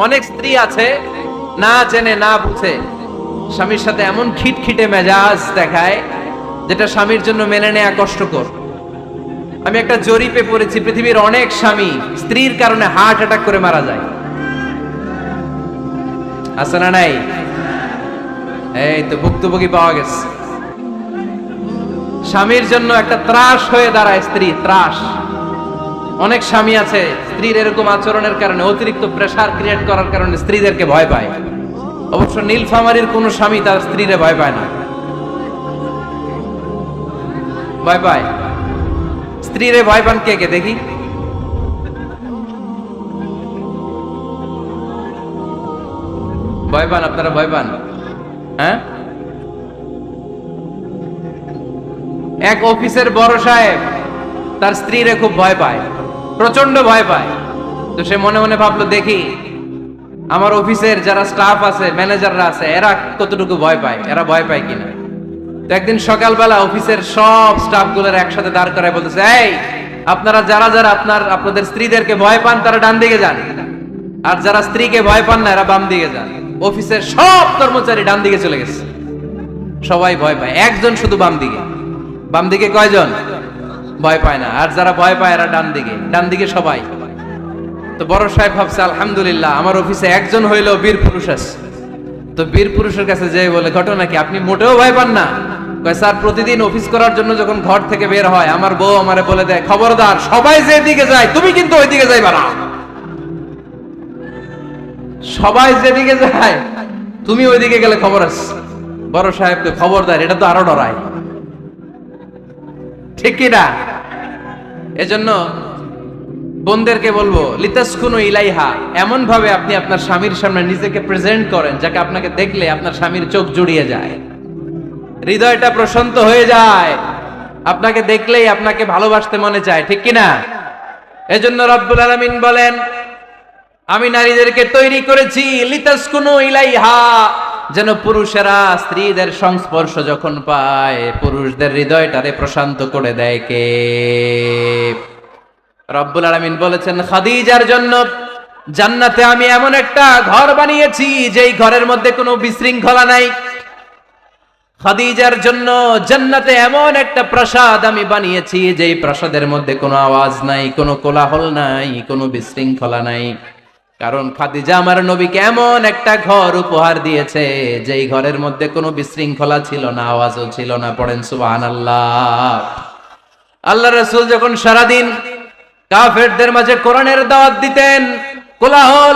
অনেক স্ত্রী আছে না জেনে না বুঝে স্বামীর সাথে এমন খিটখিটে মেজাজ দেখায় যেটা স্বামীর জন্য মেনে নেওয়া কষ্টকর। আমি একটা জরিপে পড়েছি, পৃথিবীর অনেক স্বামী স্ত্রীর কারণে হার্ট অ্যাটাক করে মারা যায়। আছে না নাই? এই তো ভুক্তভোগী পাওয়া গেছে। স্বামীর জন্য একটা ত্রাস হয়ে দাঁড়ায় স্ত্রী, ত্রাস। অনেক স্বামী আছে স্ত্রীর এরকম আচরণের কারণে, অতিরিক্ত প্রেসার ক্রিয়েট করার কারণে স্ত্রীদেরকে ভয় পায়। অবশ্য নীলফামারীর কোন স্বামী তার স্ত্রীরে ভয় পায় না। ভয় পায়? স্ত্রীরে ভয় পান কে কে দেখি? ভয় পান আপনারা? ভয় পান? হ্যাঁ, এক অফিসের বড় সাহেব তার স্ত্রীরে খুব ভয় পায়, প্রচন্ড ভয় পায়। তো সে মনে মনে ভাবলো, দেখি আমার অফিসের যারা স্টাফ আছে, ম্যানেজাররা আছে, এরা কতটুকু ভয় পায়, এরা ভয় পায় কিনা। তো একদিন সকালবেলা অফিসের সব স্টাফ গুলোর একসাথে দাঁড় করায় বলতেছে, এই আপনারা যারা যারা আপনাদের স্ত্রীদেরকে ভয় পান তারা ডান দিকে যান, আর যারা স্ত্রীকে ভয় পান না এরা বাম দিকে যান। অফিসের সব কর্মচারী ডান দিকে চলে গেছে, সবাই ভয় পায়, একজন শুধু বাম দিকে। বাম দিকে কয়জন ভয় পায় না, আর যারা ভয় পায় এরা ডান দিকে, ডান দিকে সবাই। তো বড় সাহেব ভাবছে, আলহামদুলিল্লাহ আমার অফিসে একজন হইলেও বীর পুরুষ আছে। তো বীর পুরুষের কাছে যেয়ে বলে, ঘটনা কি, আপনি মোটেও ভয় পান না? কয়, স্যার প্রতিদিন অফিস করার জন্য যখন ঘর থেকে বের হয় আমার বউ আমারে বলে দেয়, খবরদার সবাই যে দিকে যায় তুমি কিন্তু ওই দিকে যাইবা না, সবাই যেদিকে যায় তুমি ওইদিকে গেলে খবর আছে। বড় সাহেবকে খবরদার, এটা তো আরো ডরায়, ঠিক কিনা? এজন্য বোনদেরকে বলবো, লিতাসকুনু ইলাইহা, এমন ভাবে আপনি আপনার স্বামীর সামনে নিজেকে প্রেজেন্ট করেন যাকে আপনাকে দেখলে আপনার স্বামীর চোখ জুড়িয়ে যায়, হৃদয়টা প্রশান্ত হয়ে যায়, আপনাকে দেখলেই আপনাকে ভালোবাসতে মনে চায়, ঠিক কিনা? এজন্য রব্বুল আলামিন বলেন, আমি নারীদেরকে তৈরি করেছি লিতাসকুনু ইলাইহা, যেন পুরুষেরা স্ত্রীদের সংস্পর্শ যখন পায় পুরুষদের হৃদয়টারে প্রশান্ত করে দেয় কে? রব্বুল আলামিন বলেছেন, খাদিজার জন্য জান্নাতে আমি এমন একটা ঘর বানিয়েছি যেই ঘরের মধ্যে কোনো বিশৃঙ্খলা নাই। খাদিজার জন্য জান্নাতে এমন একটা প্রাসাদ আমি বানিয়েছি যেই প্রাসাদের মধ্যে কোনো আওয়াজ নাই, কোনো কোলাহল নাই, কোনো বিশৃঙ্খলা নাই। কারণ খাদিজা আমার নবীকে এমন একটা ঘর উপহার দিয়েছে যেই ঘরের মধ্যে কোনো বিশৃঙ্খলা ছিল না, আওয়াজও ছিল না। পড়েন সুবহানাল্লাহ। আল্লাহ রাসূল যখন সারাদিন কাফেরদের মাঝে কোরআনের দাওয়াত দিতেন, কোলাহল